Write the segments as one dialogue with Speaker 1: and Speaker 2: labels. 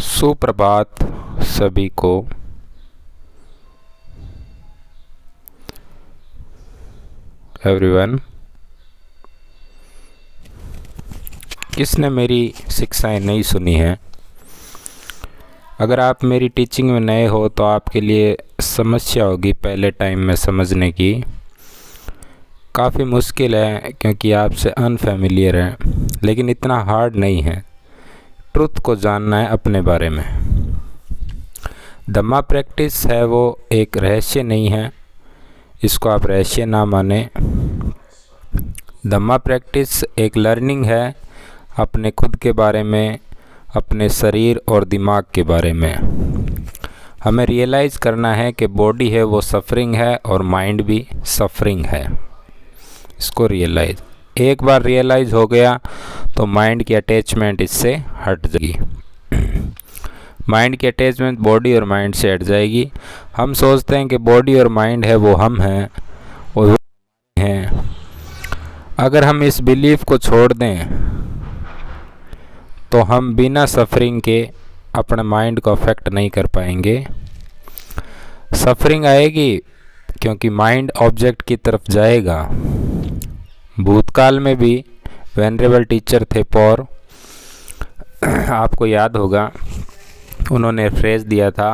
Speaker 1: सुप्रभात सभी को। एवरीवन, किसने मेरी शिक्षाएं नहीं सुनी हैं? अगर आप मेरी टीचिंग में नए हो तो आपके लिए समस्या होगी पहले टाइम में समझने की। काफ़ी मुश्किल है क्योंकि आपसे अनफेमिलियर है, लेकिन इतना हार्ड नहीं है। ट्रुथ को जानना है अपने बारे में। धम्मा प्रैक्टिस है वो एक रहस्य नहीं है, इसको आप रहस्य ना माने। धम्मा प्रैक्टिस एक लर्निंग है अपने खुद के बारे में, अपने शरीर और दिमाग के बारे में। हमें रियलाइज़ करना है कि बॉडी है वो सफरिंग है और माइंड भी सफरिंग है। इसको रियलाइज़, एक बार रियलाइज़ हो गया तो माइंड की अटैचमेंट इससे हट जाएगी। माइंड की अटैचमेंट बॉडी और माइंड से हट जाएगी। हम सोचते हैं कि बॉडी और माइंड है वो हम हैं और वो हैं। अगर हम इस बिलीफ को छोड़ दें तो हम बिना सफरिंग के अपने माइंड को अफेक्ट नहीं कर पाएंगे। सफरिंग आएगी क्योंकि माइंड ऑब्जेक्ट की तरफ जाएगा। भूतकाल में भी वेनरेबल टीचर थे पौर, आपको याद होगा, उन्होंने फ्रेज दिया था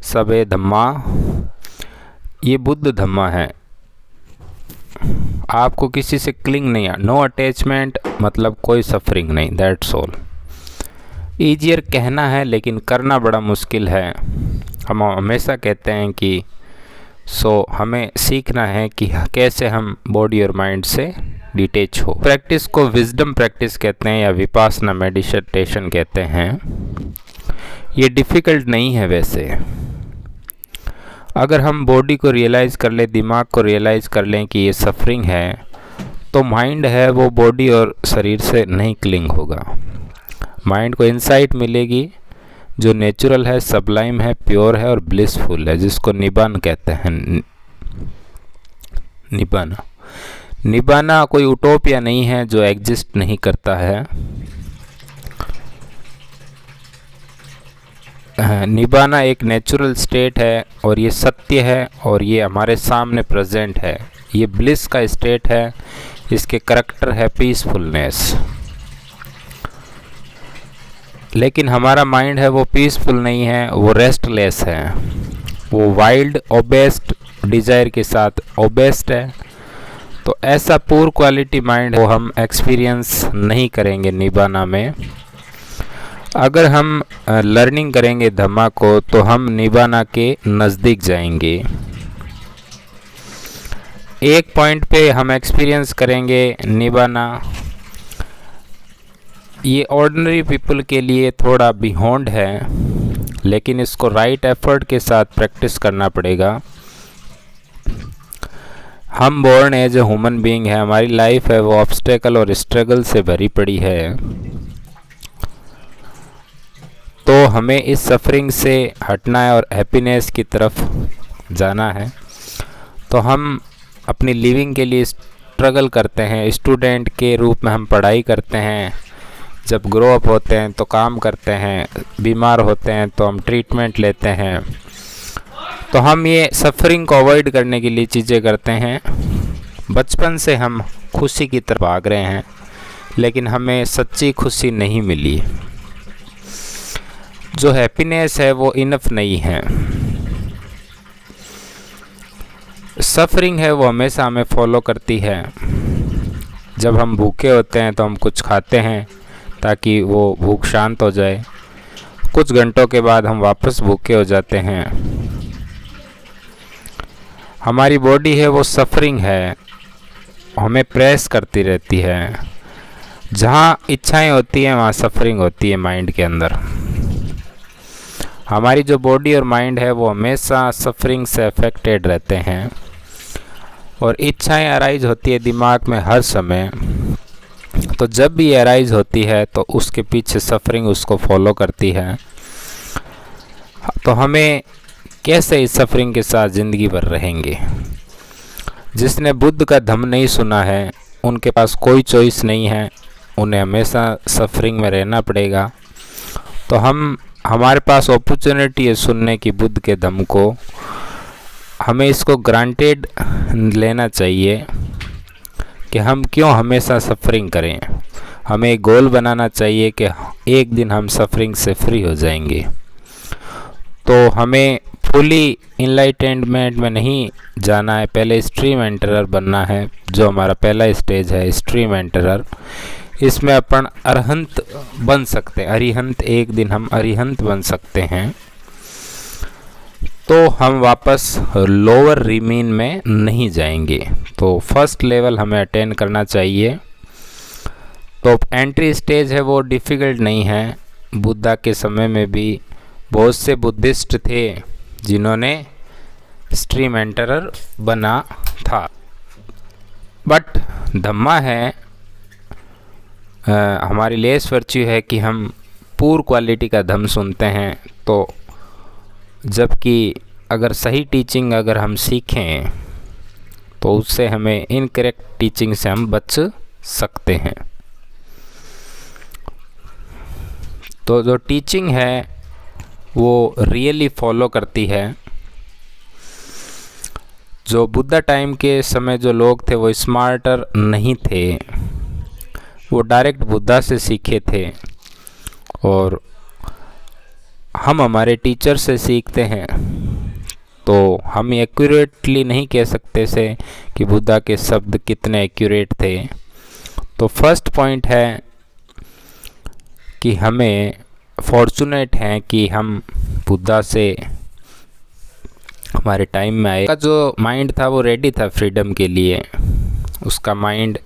Speaker 1: सबे धम्मा। ये बुद्ध धम्मा है। आपको किसी से क्लिंग नहीं है, नो अटैचमेंट, मतलब कोई सफरिंग नहीं, दैट्स ऑल। ईजियर कहना है लेकिन करना बड़ा मुश्किल है। हम हमेशा कहते हैं कि हमें सीखना है कि कैसे हम बॉडी और माइंड से डिटैच हो। प्रैक्टिस को विजडम प्रैक्टिस कहते हैं या विपासना मेडिटेशन कहते हैं। ये डिफ़िकल्ट नहीं है वैसे। अगर हम बॉडी को रियलाइज़ कर लें, दिमाग को रियलाइज़ कर लें कि ये सफरिंग है, तो माइंड है वो बॉडी और शरीर से नहीं क्लिंग होगा। माइंड को इंसाइट मिलेगी जो नेचुरल है, सबलाइम है, प्योर है और ब्लिसफुल है, जिसको निबान कहते हैं। निबाना, निबाना कोई उटोपिया नहीं है जो एग्जिस्ट नहीं करता है। निबाना एक नेचुरल स्टेट है और ये सत्य है और ये हमारे सामने प्रेजेंट है। ये ब्लिस का स्टेट है, इसके करैक्टर है पीसफुलनेस। लेकिन हमारा माइंड है वो पीसफुल नहीं है, वो रेस्टलेस है, वो वाइल्ड ओबेस्ट डिज़ायर के साथ ओबेस्ट है। तो ऐसा पुअर क्वालिटी माइंड वो हम एक्सपीरियंस नहीं करेंगे निबाना में। अगर हम लर्निंग करेंगे धम्मा को तो हम निबाना के नज़दीक जाएंगे। एक पॉइंट पे हम एक्सपीरियंस करेंगे निबाना। ये ऑर्डिनरी पीपल के लिए थोड़ा बियॉन्ड है, लेकिन इसको राइट एफर्ट के साथ प्रैक्टिस करना पड़ेगा। हम born as a human being है, हमारी लाइफ है वो ऑब्स्टेकल और स्ट्रगल से भरी पड़ी है। तो हमें इस सफरिंग से हटना है और हैप्पीनेस की तरफ जाना है। तो हम अपनी लिविंग के लिए स्ट्रगल करते हैं। स्टूडेंट के रूप में हम पढ़ाई करते हैं, जब ग्रो अप होते हैं तो काम करते हैं, बीमार होते हैं तो हम ट्रीटमेंट लेते हैं। तो हम ये सफरिंग को अवॉइड करने के लिए चीज़ें करते हैं। बचपन से हम खुशी की तरफ भाग रहे हैं, लेकिन हमें सच्ची खुशी नहीं मिली। जो हैप्पीनेस है वो इनफ नहीं है। सफरिंग है वो हमेशा हमें फॉलो करती है। जब हम भूखे होते हैं तो हम कुछ खाते हैं ताकि वो भूख शांत हो जाए। कुछ घंटों के बाद हम वापस भूखे हो जाते हैं। हमारी बॉडी है वो सफरिंग है, हमें प्रेस करती रहती है। जहाँ इच्छाएं होती हैं वहाँ सफरिंग होती है माइंड के अंदर। हमारी जो बॉडी और माइंड है वो हमेशा सफरिंग से अफेक्टेड रहते हैं और इच्छाएं अराइज होती है दिमाग में हर समय। तो जब भी अराइज होती है तो उसके पीछे सफरिंग उसको फॉलो करती है। तो हमें कैसे इस सफरिंग के साथ ज़िंदगी भर रहेंगे? जिसने बुद्ध का धम्म नहीं सुना है उनके पास कोई चॉइस नहीं है, उन्हें हमेशा सफरिंग में रहना पड़ेगा। तो हम हमारे पास अपॉर्चुनिटी है सुनने की बुद्ध के धम्म को, हमें इसको ग्रांटेड लेना चाहिए कि हम क्यों हमेशा सफरिंग करें। हमें एक गोल बनाना चाहिए कि एक दिन हम सफरिंग से फ्री हो जाएंगे। तो हमें फुली इनलाइटेनमेंट में नहीं जाना है, पहले स्ट्रीम एंटरर बनना है, जो हमारा पहला स्टेज है स्ट्रीम एंटरर। इसमें अपन अरहंत बन सकते हैं, अरिहंत, एक दिन हम अरिहंत बन सकते हैं। तो हम वापस लोअर रिमीन में नहीं जाएंगे। तो फर्स्ट लेवल हमें अटेन करना चाहिए। तो एंट्री स्टेज है वो डिफ़िकल्ट नहीं है। बुद्धा के समय में भी बहुत से बुद्धिस्ट थे जिन्होंने स्ट्रीम एंटरर बना था। बट धम्मा है, हमारी लेस वर्च्यू है कि हम पूर क्वालिटी का धम्म सुनते हैं। तो जबकि अगर सही टीचिंग अगर हम सीखें तो उससे हमें इनकरेक्ट टीचिंग से हम बच सकते हैं। तो जो टीचिंग है वो रियली फॉलो करती है। जो बुद्धा टाइम के समय जो लोग थे वो स्मार्टर नहीं थे, वो डायरेक्ट बुद्धा से सीखे थे। और हम हमारे टीचर से सीखते हैं, तो हम एक्यूरेटली नहीं कह सकते से कि बुद्धा के शब्द कितने एक्यूरेट थे। तो फर्स्ट पॉइंट है कि हमें फॉर्चुनेट हैं कि हम बुद्धा से हमारे टाइम में आए। उसका जो माइंड था वो रेडी था फ्रीडम के लिए। उसका माइंड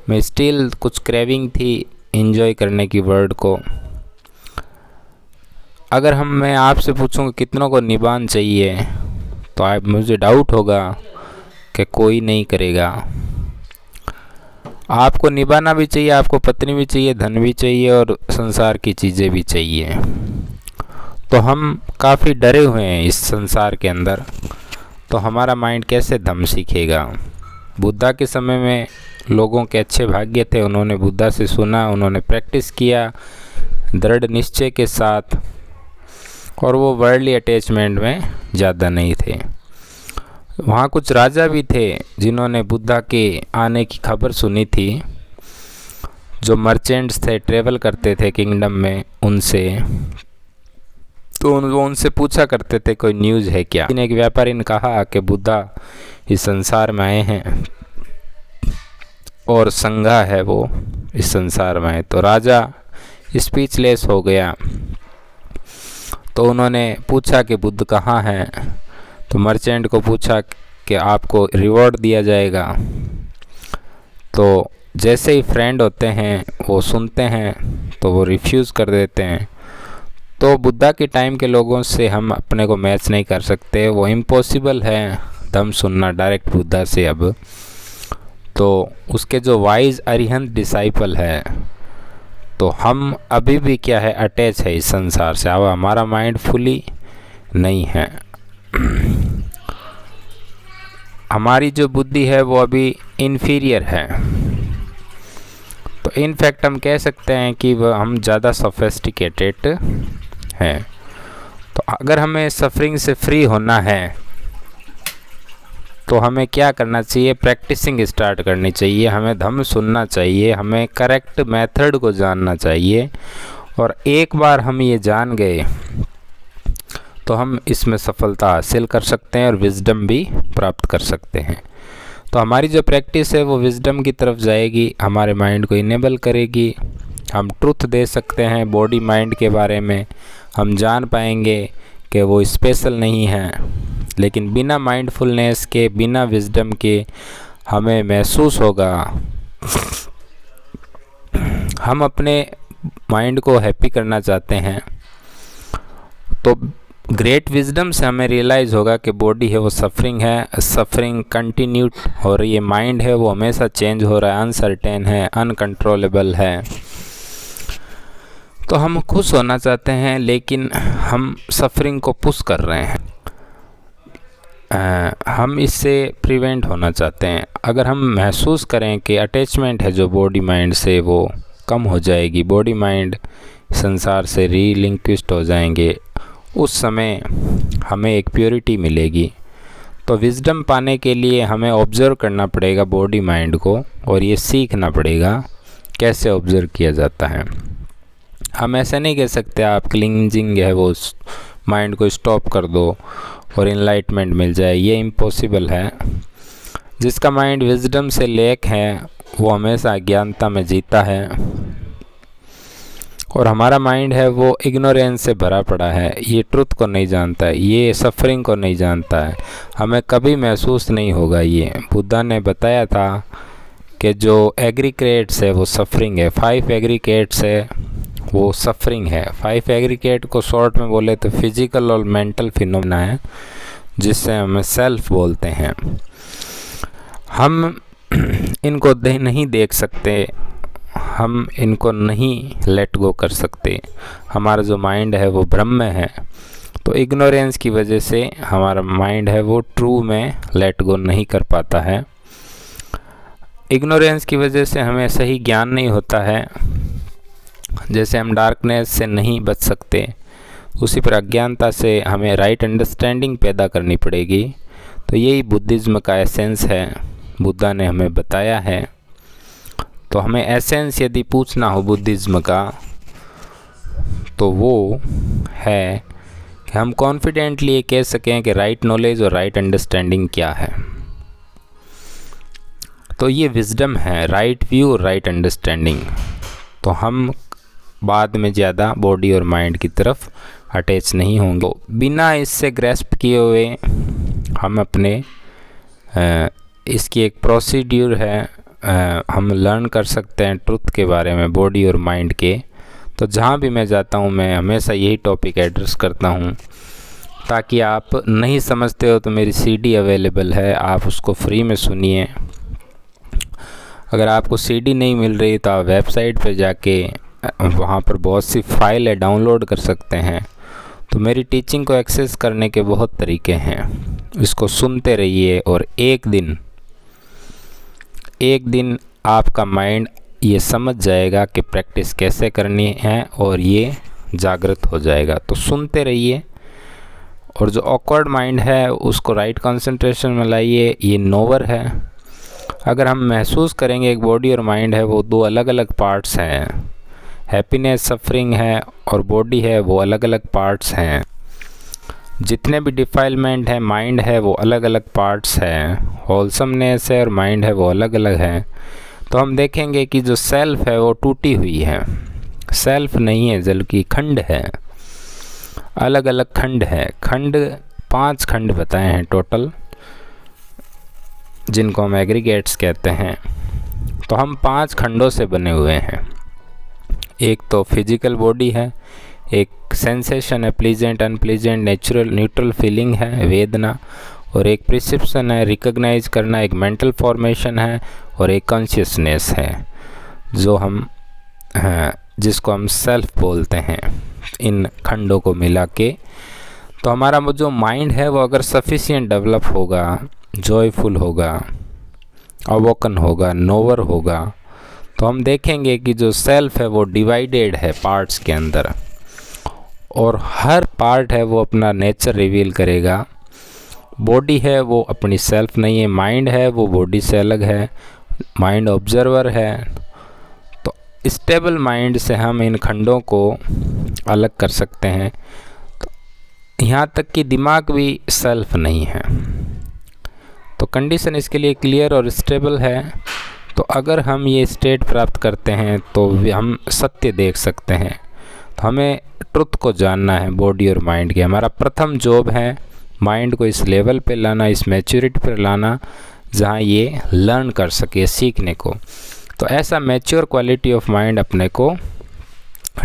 Speaker 1: में स्टिल कुछ क्रेविंग थी एंजॉय करने की वर्ल्ड को। अगर मैं आपसे पूछूंगा कितनों को निबान चाहिए, तो आप मुझे डाउट होगा कि कोई नहीं करेगा। आपको निभाना भी चाहिए, आपको पत्नी भी चाहिए, धन भी चाहिए और संसार की चीज़ें भी चाहिए। तो हम काफ़ी डरे हुए हैं इस संसार के अंदर। तो हमारा माइंड कैसे धम्म सीखेगा। बुद्धा के समय में लोगों के अच्छे भाग्य थे, उन्होंने बुद्धा से सुना, उन्होंने प्रैक्टिस किया दृढ़ निश्चय के साथ, और वो वर्ल्डली अटैचमेंट में ज़्यादा नहीं थे। वहाँ कुछ राजा भी थे जिन्होंने बुद्धा के आने की खबर सुनी थी। जो मर्चेंट्स थे, ट्रेवल करते थे किंगडम में, उनसे तो वो उनसे पूछा करते थे कोई न्यूज़ है क्या। एक व्यापारी ने कहा कि बुद्धा इस संसार में आए हैं और संघा है वो इस संसार में आए। तो राजा स्पीचलेस हो गया। तो उन्होंने पूछा कि बुद्ध कहाँ हैं। तो मर्चेंट को पूछा कि आपको रिवॉर्ड दिया जाएगा। तो जैसे ही फ्रेंड होते हैं वो सुनते हैं तो वो रिफ्यूज़ कर देते हैं। तो बुद्धा के टाइम के लोगों से हम अपने को मैच नहीं कर सकते, वो इम्पॉसिबल है धम्म सुनना डायरेक्ट बुद्धा से। अब तो उसके जो वाइज अरिहंत डिसाइपल है, तो हम अभी भी क्या है, अटैच है इस संसार से। अब हमारा माइंड फुली नहीं है। हमारी जो बुद्धि है वो अभी इन्फीरियर है। तो इनफैक्ट हम कह सकते हैं कि वह हम ज़्यादा सोफिस्टिकेटेड हैं। तो अगर हमें सफरिंग से फ्री होना है तो हमें क्या करना चाहिए, प्रैक्टिसिंग स्टार्ट करनी चाहिए। हमें धम्म सुनना चाहिए, हमें करेक्ट मेथड को जानना चाहिए। और एक बार हम ये जान गए तो हम इसमें सफलता हासिल कर सकते हैं और विजडम भी प्राप्त कर सकते हैं। तो हमारी जो प्रैक्टिस है वो विजडम की तरफ जाएगी, हमारे माइंड को इनेबल करेगी। हम ट्रुथ दे सकते हैं बॉडी माइंड के बारे में। हम जान पाएंगे कि वो स्पेशल नहीं है। लेकिन बिना माइंडफुलनेस के, बिना विजडम के हमें महसूस होगा, हम अपने माइंड को हैप्पी करना चाहते हैं। तो ग्रेट विजडम से हमें रियलाइज़ होगा कि बॉडी है वो सफरिंग है, सफरिंग कंटिन्यू हो रही है। माइंड है वो हमेशा चेंज हो रहा है, अनसर्टेन है, अनकंट्रोलेबल है। तो हम खुश होना चाहते हैं लेकिन हम सफरिंग को पुश कर रहे हैं। हम इससे प्रिवेंट होना चाहते हैं। अगर हम महसूस करें कि अटैचमेंट है जो बॉडी माइंड से वो कम हो जाएगी, बॉडी माइंड संसार से रिलिंक्विश्ड हो जाएंगे, उस समय हमें एक प्योरिटी मिलेगी। तो विजडम पाने के लिए हमें ऑब्ज़र्व करना पड़ेगा बॉडी माइंड को, और ये सीखना पड़ेगा कैसे ऑब्ज़र्व किया जाता है। हम ऐसा नहीं कह सकते आप क्लिंजिंग है वो माइंड को स्टॉप कर दो और इनलाइटमेंट मिल जाए, ये इम्पॉसिबल है। जिसका माइंड विजडम से लैक है वो हमेशा अज्ञानता में जीता है, और हमारा माइंड है वो इग्नोरेंस से भरा पड़ा है, ये ट्रुथ को नहीं जानता है, ये सफरिंग को नहीं जानता है, हमें कभी महसूस नहीं होगा। ये बुद्धा ने बताया था कि जो एग्रीगेट्स है वो सफरिंग है, 5 एग्रीगेट्स है वो सफरिंग है। 5 एग्रीगेट को शॉर्ट में बोले तो फिजिकल और मेंटल फिनोमेना है, जिससे हमें सेल्फ बोलते हैं। हम इनको नहीं देख सकते, हम इनको नहीं लेट गो कर सकते। हमारा जो माइंड है वो ब्रह्म है, तो इग्नोरेंस की वजह से हमारा माइंड है वो ट्रू में लेट गो नहीं कर पाता है। इग्नोरेंस की वजह से हमें सही ज्ञान नहीं होता है। जैसे हम डार्कनेस से नहीं बच सकते, उसी पर अज्ञानता से हमें राइट अंडरस्टैंडिंग पैदा करनी पड़ेगी। तो यही बुद्धिज़्म का एसेंस है, बुद्धा ने हमें बताया है। तो हमें एसेंस यदि पूछना हो बुद्धिज़्म का, तो वो है कि हम कॉन्फिडेंटली ये कह सकें कि राइट नॉलेज और राइट अंडरस्टैंडिंग क्या है। तो ये विजडम है, राइट व्यू और राइट अंडरस्टैंडिंग। तो हम बाद में ज़्यादा बॉडी और माइंड की तरफ अटैच नहीं होंगे। तो बिना इससे ग्रेस्प किए हुए हम अपने इसकी एक प्रोसीड्यूर है, हम लर्न कर सकते हैं ट्रुथ के बारे में बॉडी और माइंड के। तो जहाँ भी मैं जाता हूँ मैं हमेशा यही टॉपिक एड्रेस करता हूँ, ताकि आप नहीं समझते हो तो मेरी सीडी अवेलेबल है, आप उसको फ्री में सुनिए। अगर आपको सीडी नहीं मिल रही तो आप वेबसाइट पर जाके वहाँ पर बहुत सी फाइल है डाउनलोड कर सकते हैं। तो मेरी टीचिंग को एक्सेस करने के बहुत तरीके हैं, इसको सुनते रहिए और एक दिन आपका माइंड ये समझ जाएगा कि प्रैक्टिस कैसे करनी है और ये जागृत हो जाएगा। तो सुनते रहिए, और जो ऑकवर्ड माइंड है उसको राइट कंसंट्रेशन में लाइए। ये नोवर है। अगर हम महसूस करेंगे एक बॉडी और माइंड है वो 2 अलग अलग पार्ट्स हैं, हैप्पीनेस सफरिंग है और बॉडी है वो अलग अलग पार्ट्स हैं। जितने भी डिफाइलमेंट है माइंड है वो अलग अलग पार्ट्स हैं, होलसमनेस है और माइंड है वो अलग अलग है। तो हम देखेंगे कि जो सेल्फ है वो टूटी हुई है, सेल्फ नहीं है बल्कि खंड है, अलग अलग खंड है। खंड 5 खंड बताए हैं टोटल, जिनको हम एग्रीगेट्स कहते हैं। तो हम 5 खंडों से बने हुए हैं। एक तो फिजिकल बॉडी है, एक सेंसेशन है, pleasant unpleasant natural neutral feeling है वेदना, और एक प्रिसेप्शन है रिकॉग्नाइज करना, एक मेंटल फॉर्मेशन है, और एक कॉन्शियसनेस है जो हम जिसको हम सेल्फ बोलते हैं। इन खंडों को मिला के तो हमारा जो माइंड है वो अगर सफिशिएंट डेवलप होगा, जॉयफुल होगा, अवोकन होगा, नोवर होगा, तो हम देखेंगे कि जो सेल्फ है वो डिवाइडेड है पार्ट्स के अंदर, और हर पार्ट है वो अपना नेचर रिवील करेगा। बॉडी है वो अपनी सेल्फ नहीं है, माइंड है वो बॉडी से अलग है, माइंड ऑब्जर्वर है। तो स्टेबल माइंड से हम इन खंडों को अलग कर सकते हैं। तो यहाँ तक कि दिमाग भी सेल्फ नहीं है। तो कंडीशन इसके लिए क्लियर और स्टेबल है। तो अगर हम ये स्टेट प्राप्त करते हैं तो हम सत्य देख सकते हैं। तो हमें ट्रुथ को जानना है बॉडी और माइंड के। हमारा प्रथम जॉब है माइंड को इस लेवल पे लाना, इस मैच्योरिटी पर लाना जहाँ ये लर्न कर सके सीखने को। तो ऐसा मैच्योर क्वालिटी ऑफ माइंड अपने को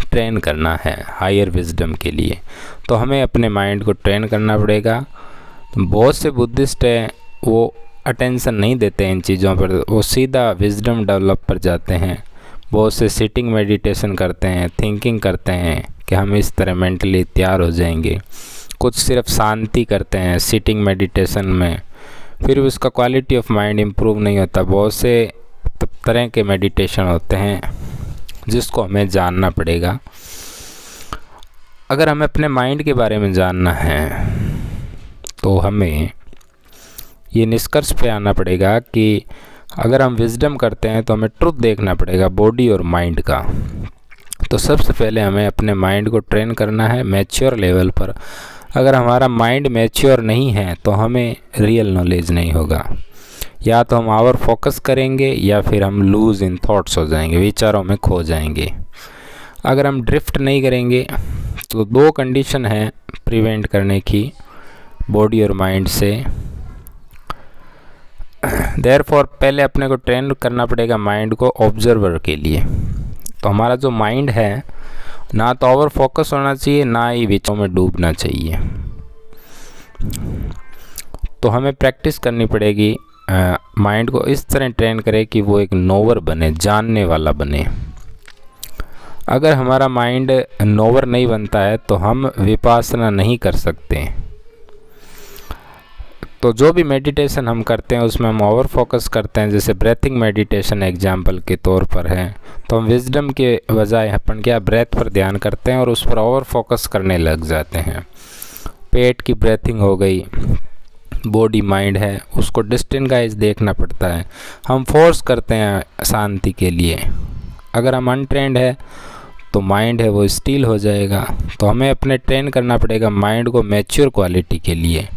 Speaker 1: ट्रेन करना है हायर विजडम के लिए। तो हमें अपने माइंड को ट्रेन करना पड़ेगा। बहुत से बुद्धिस्ट हैं वो अटेंशन नहीं देते इन चीज़ों पर, वो सीधा विजडम डेवलप पर जाते हैं। बहुत से सिटिंग मेडिटेशन करते हैं, थिंकिंग करते हैं कि हम इस तरह मेंटली तैयार हो जाएंगे। कुछ सिर्फ शांति करते हैं सिटिंग मेडिटेशन में, फिर भी उसका क्वालिटी ऑफ माइंड इम्प्रूव नहीं होता। बहुत से तरह के मेडिटेशन होते हैं जिसको हमें जानना पड़ेगा। अगर हमें अपने माइंड के बारे में जानना है तो हमें ये निष्कर्ष पे आना पड़ेगा कि अगर हम विजडम करते हैं तो हमें ट्रुथ देखना पड़ेगा बॉडी और माइंड का। तो सबसे पहले हमें अपने माइंड को ट्रेन करना है मैच्योर लेवल पर। अगर हमारा माइंड मैच्योर नहीं है तो हमें रियल नॉलेज नहीं होगा। या तो हम आवर फोकस करेंगे या फिर हम लूज़ इन थॉट्स हो जाएंगे, विचारों में खो जाएंगे। अगर हम ड्रिफ्ट नहीं करेंगे तो दो कंडीशन है प्रिवेंट करने की बॉडी और माइंड से। देयरफॉर पहले अपने को ट्रेन करना पड़ेगा माइंड को ऑब्जर्वर के लिए। तो हमारा जो माइंड है ना तो ओवर फोकस होना चाहिए, ना ही विचारों में डूबना चाहिए। तो हमें प्रैक्टिस करनी पड़ेगी माइंड को इस तरह ट्रेन करें कि वो एक नोवर बने, जानने वाला बने। अगर हमारा माइंड नोवर नहीं बनता है तो हम विपासना नहीं कर सकते। तो जो भी मेडिटेशन हम करते हैं उसमें हम ओवर फोकस करते हैं, जैसे ब्रेथिंग मेडिटेशन एग्जाम्पल के तौर पर है, तो हम विजडम के बजाय अपन क्या ब्रेथ पर ध्यान करते हैं और उस पर ओवर फोकस करने लग जाते हैं। पेट की ब्रेथिंग हो गई, बॉडी माइंड है उसको डिस्टिंगाइज देखना पड़ता है। हम फोर्स करते हैं शांति के लिए। अगर हम अनट्रेंड है तो माइंड है वो स्टील हो जाएगा। तो हमें अपने ट्रेन करना पड़ेगा माइंड को मैच्योर क्वालिटी के लिए।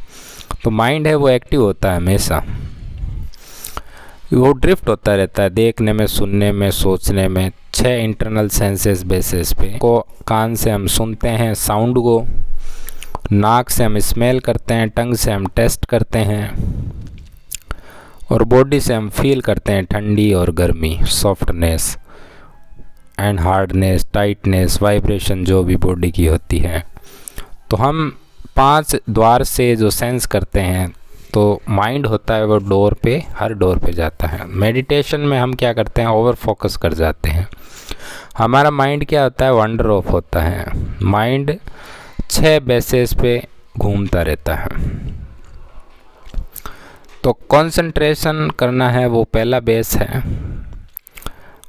Speaker 1: तो माइंड है वो एक्टिव होता है हमेशा, वो ड्रिफ्ट होता रहता है देखने में, सुनने में, सोचने में। 6 इंटरनल सेंसेस बेसिस पे को कान से हम सुनते हैं साउंड को, नाक से हम स्मेल करते हैं, टंग से हम टेस्ट करते हैं और बॉडी से हम फील करते हैं ठंडी और गर्मी, softness and hardness, tightness, vibration जो भी बॉडी की होती है। तो हम 5 द्वार से जो सेंस करते हैं, तो माइंड होता है वो डोर पे, हर डोर पे जाता है। मेडिटेशन में हम क्या करते हैं ओवर फोकस कर जाते हैं। हमारा माइंड क्या होता है वंडर ऑफ होता है। माइंड 6 बेसेस पे घूमता रहता है। तो कंसंट्रेशन करना है वो पहला बेस है।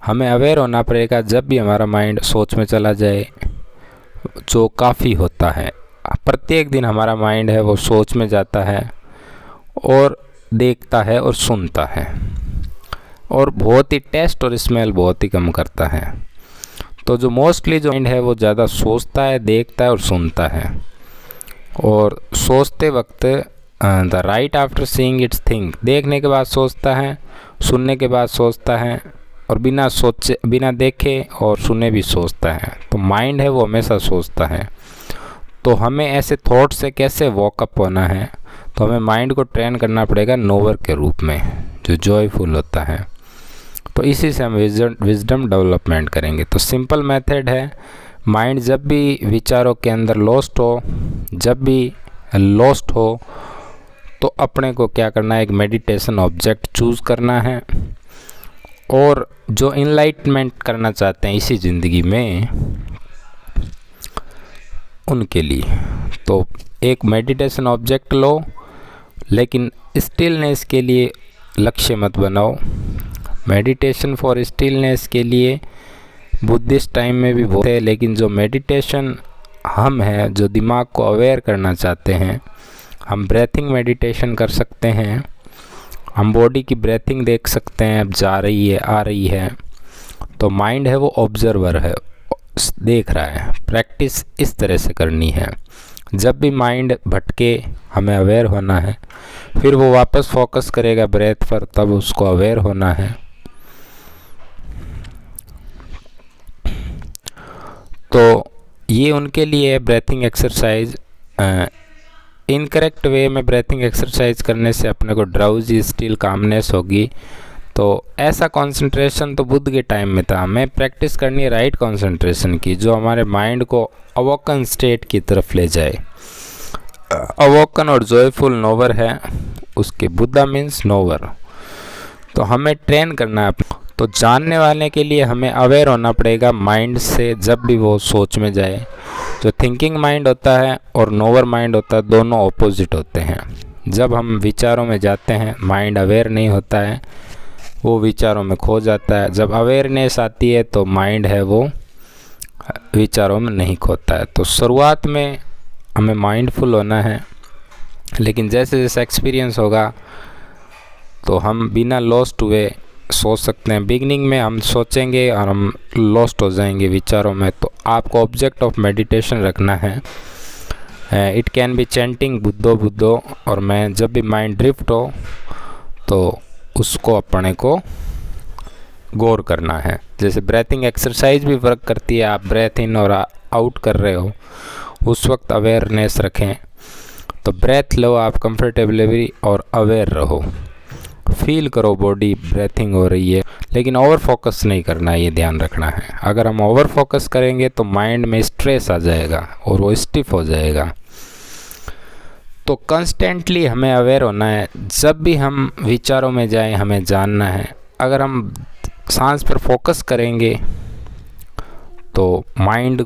Speaker 1: हमें अवेयर होना पड़ेगा जब भी हमारा माइंड सोच में चला जाए, जो काफ़ी होता है। प्रत्येक दिन हमारा माइंड है वो सोच में जाता है और देखता है और सुनता है और बहुत ही टेस्ट और स्मेल बहुत ही कम करता है। तो जो मोस्टली जो माइंड है वो ज़्यादा सोचता है, देखता है और सुनता है। और सोचते वक्त the right after seeing it's think, देखने के बाद सोचता है, सुनने के बाद सोचता है और बिना सोचे, बिना देखे और सुने भी सोचता है। तो माइंड है वो हमेशा सोचता है। तो हमें ऐसे थॉट से कैसे वॉकअप होना है, तो हमें माइंड को ट्रेन करना पड़ेगा नोवर के रूप में जो जॉयफुल होता है। तो इसी से हम विजडम डेवलपमेंट करेंगे। तो सिंपल मेथड है, माइंड जब भी विचारों के अंदर लॉस्ट हो, जब भी लॉस्ट हो तो अपने को क्या करना है, एक मेडिटेशन ऑब्जेक्ट चूज़ करना है। और जो इनलाइटमेंट करना चाहते हैं इसी ज़िंदगी में उनके लिए तो एक मेडिटेशन ऑब्जेक्ट लो, लेकिन स्टिलनेस के लिए लक्ष्य मत बनाओ। मेडिटेशन फॉर स्टिलनेस के लिए बुद्धिस्ट टाइम में भी बहुत है, लेकिन जो मेडिटेशन हम हैं जो दिमाग को अवेयर करना चाहते हैं, हम ब्रेथिंग मेडिटेशन कर सकते हैं। हम बॉडी की ब्रेथिंग देख सकते हैं, अब जा रही है, आ रही है। तो माइंड है वो ऑब्जर्वर है, देख रहा है। प्रैक्टिस इस तरह से करनी है। जब भी माइंड भटके हमें अवेयर होना है, फिर वो वापस फोकस करेगा ब्रेथ पर, तब उसको अवेयर होना है। तो ये उनके लिए ब्रेथिंग एक्सरसाइज। इनकरेक्ट वे में ब्रेथिंग एक्सरसाइज करने से अपने को ड्राउजी, स्टिल, कामनेस होगी। तो ऐसा कंसंट्रेशन तो बुद्ध के टाइम में था। हमें प्रैक्टिस करनी है राइट कंसंट्रेशन की, जो हमारे माइंड को अवोकन स्टेट की तरफ ले जाए। अवोकन और जॉयफुल नोवर है उसके, बुद्धा मीन्स नोवर। तो हमें ट्रेन करना है। तो जानने वाले के लिए हमें अवेयर होना पड़ेगा माइंड से जब भी वो सोच में जाए। जो थिंकिंग माइंड होता है और नोवर माइंड होता है, दोनों ऑपोजिट होते हैं। जब हम विचारों में जाते हैं, माइंड अवेयर नहीं होता है, वो विचारों में खो जाता है। जब अवेयरनेस आती है तो माइंड है वो विचारों में नहीं खोता है। तो शुरुआत में हमें माइंडफुल होना है, लेकिन जैसे जैसे एक्सपीरियंस होगा तो हम बिना लॉस्ट हुए सोच सकते हैं। बिगनिंग में हम सोचेंगे और हम लॉस्ट हो जाएंगे विचारों में। तो आपको ऑब्जेक्ट ऑफ मेडिटेशन रखना है। इट कैन बी चैंटिंग बुद्धो बुद्धो, और मैं जब भी माइंड ड्रिफ्ट हो तो उसको अपने को गौर करना है। जैसे ब्रेथिंग एक्सरसाइज भी वर्क करती है, आप ब्रेथ इन और आउट कर रहे हो उस वक्त अवेयरनेस रखें। तो ब्रेथ लो आप कंफर्टेबली और अवेयर रहो, फील करो बॉडी ब्रेथिंग हो रही है, लेकिन ओवर फोकस नहीं करना है, ये ध्यान रखना है। अगर हम ओवर फोकस करेंगे तो माइंड में स्ट्रेस आ जाएगा और वो स्टिफ हो जाएगा। तो कंस्टेंटली हमें अवेयर होना है। जब भी हम विचारों में जाएं हमें जानना है। अगर हम सांस पर फोकस करेंगे तो माइंड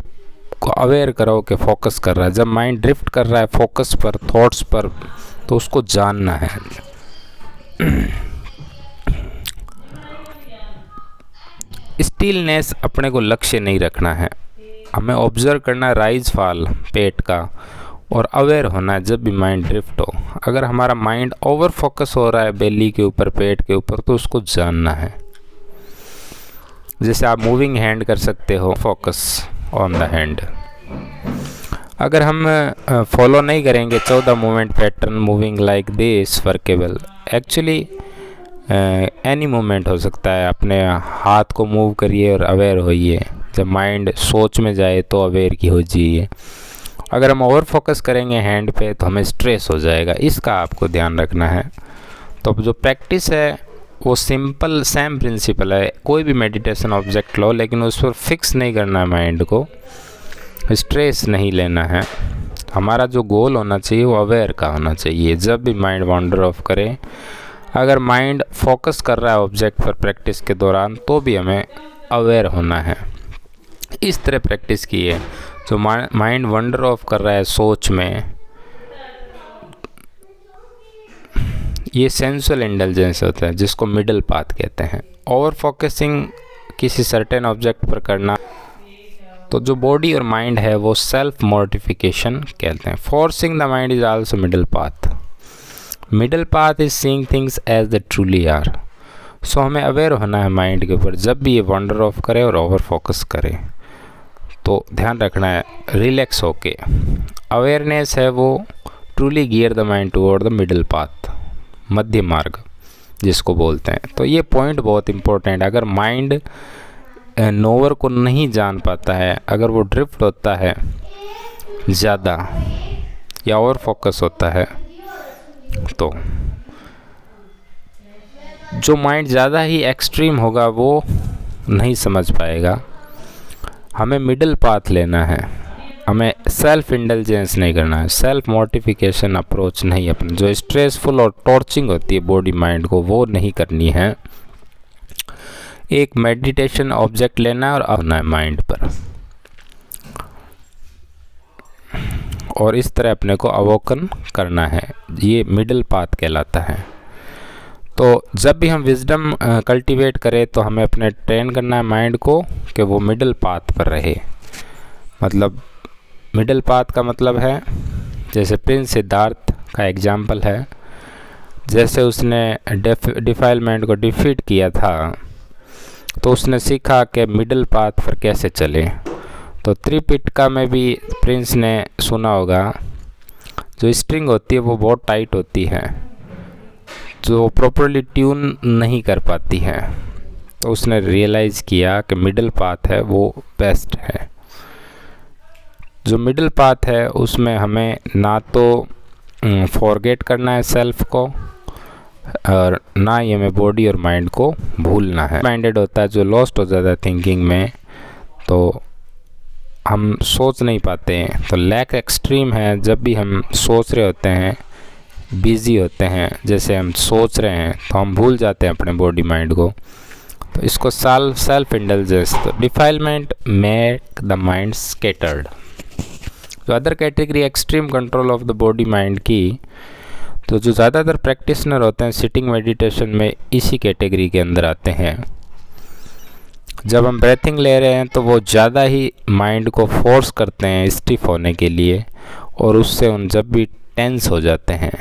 Speaker 1: को अवेयर करो कि फोकस कर रहा है। जब माइंड ड्रिफ्ट कर रहा है फोकस पर, थॉट्स पर, तो उसको जानना है। स्टिलनेस अपने को लक्ष्य नहीं रखना है, हमें ऑब्जर्व करना है राइज फॉल पेट का, और अवेयर होना है जब भी माइंड ड्रिफ्ट हो। अगर हमारा माइंड ओवर फोकस हो रहा है बेली के ऊपर, पेट के ऊपर, तो उसको जानना है। जैसे आप मूविंग हैंड कर सकते हो, फोकस ऑन द हैंड। अगर हम फॉलो नहीं करेंगे 14 movement pattern, moving like this workable, actually any movement हो सकता है। अपने हाथ को मूव करिए और अवेयर होइए। जब माइंड सोच में जाए तो अवेयर की हो जाइए। अगर हम ओवर फोकस करेंगे हैंड पे तो हमें स्ट्रेस हो जाएगा, इसका आपको ध्यान रखना है। तो जो प्रैक्टिस है वो सिंपल सेम प्रिंसिपल है। कोई भी मेडिटेशन ऑब्जेक्ट लो, लेकिन उस पर फिक्स नहीं करना है माइंड को, स्ट्रेस नहीं लेना है। हमारा जो गोल होना चाहिए वो अवेयर का होना चाहिए। जब भी माइंड वॉन्डर ऑफ करे, अगर माइंड फोकस कर रहा है ऑब्जेक्ट पर प्रैक्टिस के दौरान, तो भी हमें अवेयर होना है। इस तरह प्रैक्टिस की है। जो माइंड वंडर ऑफ कर रहा है सोच में, ये सेंसुअल इंडल्जेंस होता है, जिसको मिडल पाथ कहते हैं। ओवर फोकसिंग किसी सर्टेन ऑब्जेक्ट पर करना, तो जो बॉडी और माइंड है वो सेल्फ मोर्टिफिकेशन कहते हैं। Forcing the mind is also middle path. Middle path is seeing things as the truly are. So हमें अवेयर होना है माइंड के ऊपर जब भी ये वंडर ऑफ करे और ओवर फोकस करे। तो ध्यान रखना है रिलैक्स होके। अवेयरनेस है वो truly gear the mind toward the middle path, मध्य मार्ग जिसको बोलते हैं। तो ये पॉइंट बहुत इंपॉर्टेंट है। अगर माइंड नोवर को नहीं जान पाता है, अगर वो ड्रिफ्ट होता है ज़्यादा या ओवर फोकस होता है, तो जो माइंड ज़्यादा ही एक्सट्रीम होगा वो नहीं समझ पाएगा। हमें मिडल पाथ लेना है, हमें सेल्फ इंडल्जेंस नहीं करना है, सेल्फ मोर्टिफिकेशन अप्रोच नहीं। अपने जो स्ट्रेसफुल और टॉर्चिंग होती है बॉडी माइंड को, वो नहीं करनी है। एक मेडिटेशन ऑब्जेक्ट लेना है और आना है माइंड पर, और इस तरह अपने को अवोकन करना है। ये मिडल पाथ कहलाता है। तो जब भी हम विजडम कल्टीवेट करें तो हमें अपने ट्रेन करना है माइंड को कि वो मिडल पाथ पर रहे। मतलब मिडल पाथ का मतलब है, जैसे प्रिंस सिद्धार्थ का एग्जाम्पल है, जैसे उसने डिफाइलमेंट को डिफीट किया था तो उसने सीखा कि मिडल पाथ पर कैसे चले। तो त्रिपिटका में भी प्रिंस ने सुना होगा, जो स्ट्रिंग होती है वो बहुत टाइट होती है, जो प्रॉपरली ट्यून नहीं कर पाती है। तो उसने रियलाइज़ किया कि मिडल पाथ है वो बेस्ट है। जो मिडल पाथ है उसमें हमें ना तो फॉरगेट करना है सेल्फ को, और ना ही हमें बॉडी और माइंड को भूलना है। माइंडेड होता है जो लॉस्ट हो जाता है थिंकिंग में, तो हम सोच नहीं पाते हैं। तो लैक एक्सट्रीम है, जब भी हम सोच रहे होते हैं, बिज़ी होते हैं, जैसे हम सोच रहे हैं तो हम भूल जाते हैं अपने बॉडी माइंड को। तो इसको सेल्फ इंडल्जेंस। तो defilement make the mind scattered. जो other category extreme control of the body mind की, तो जो ज़्यादातर प्रैक्टिशनर होते हैं सिटिंग मेडिटेशन में इसी कैटेगरी के अंदर आते हैं। जब हम ब्रेथिंग ले रहे हैं तो वो ज़्यादा ही माइंड को फोर्स करते हैं स्टिफ होने के लिए, और उससे हम जब भी टेंस हो जाते हैं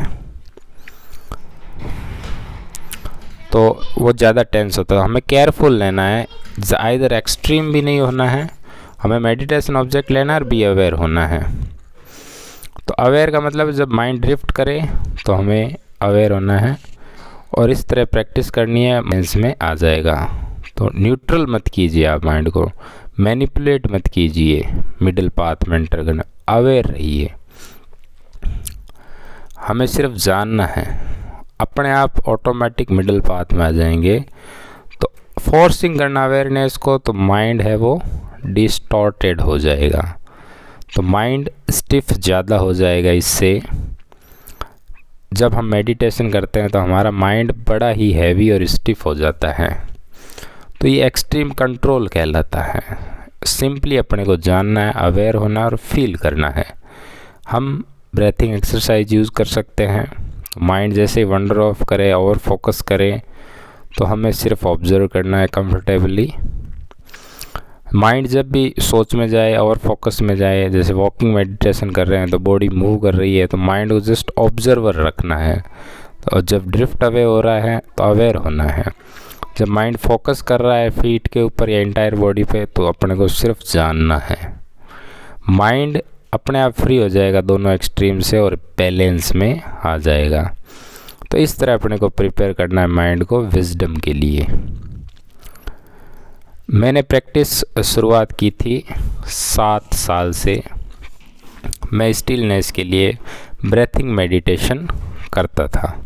Speaker 1: तो वो ज़्यादा टेंस होता है। हमें केयरफुल लेना है, इधर एक्सट्रीम भी नहीं होना है, हमें मेडिटेशन ऑब्जेक्ट लेना है और बी अवेयर होना है। तो अवेयर का मतलब जब माइंड ड्रिफ्ट करे तो हमें अवेयर होना है, और इस तरह प्रैक्टिस करनी है, इसमें आ जाएगा। तो न्यूट्रल मत कीजिए, आप माइंड को मैनिपुलेट मत कीजिए, मिडिल पाथ में एंटर करना, अवेयर रहिए। हमें सिर्फ जानना है, अपने आप ऑटोमेटिक मिडिल पाथ में आ जाएंगे। तो फोर्सिंग करना अवेयरनेस को, तो माइंड है वो डिस्टॉर्टेड हो जाएगा, तो माइंड स्टिफ ज़्यादा हो जाएगा। इससे जब हम मेडिटेशन करते हैं तो हमारा माइंड बड़ा ही हैवी और स्टिफ हो जाता है। तो ये एक्सट्रीम कंट्रोल कहलाता है। सिंपली अपने को जानना है, अवेयर होना और फील करना है। हम ब्रेथिंग एक्सरसाइज यूज़ कर सकते हैं। माइंड जैसे ही वंडर ऑफ करे और फोकस करे तो हमें सिर्फ ऑब्जर्व करना है कंफर्टेबली। माइंड जब भी सोच में जाए और फोकस में जाए, जैसे वॉकिंग मेडिटेशन कर रहे हैं तो बॉडी मूव कर रही है, तो माइंड को जस्ट ऑब्जर्वर रखना है। और जब ड्रिफ्ट अवे हो रहा है तो अवेयर होना है। जब माइंड फोकस कर रहा है फीट के ऊपर या इंटायर बॉडी पे, तो अपने को सिर्फ जानना है। माइंड अपने आप फ्री हो जाएगा दोनों एक्सट्रीम से और बैलेंस में आ जाएगा। तो इस तरह अपने को प्रिपेयर करना है माइंड को विजडम के लिए। मैंने प्रैक्टिस शुरुआत की थी 7 साल से। मैं स्टिलनेस के लिए ब्रेथिंग मेडिटेशन करता था।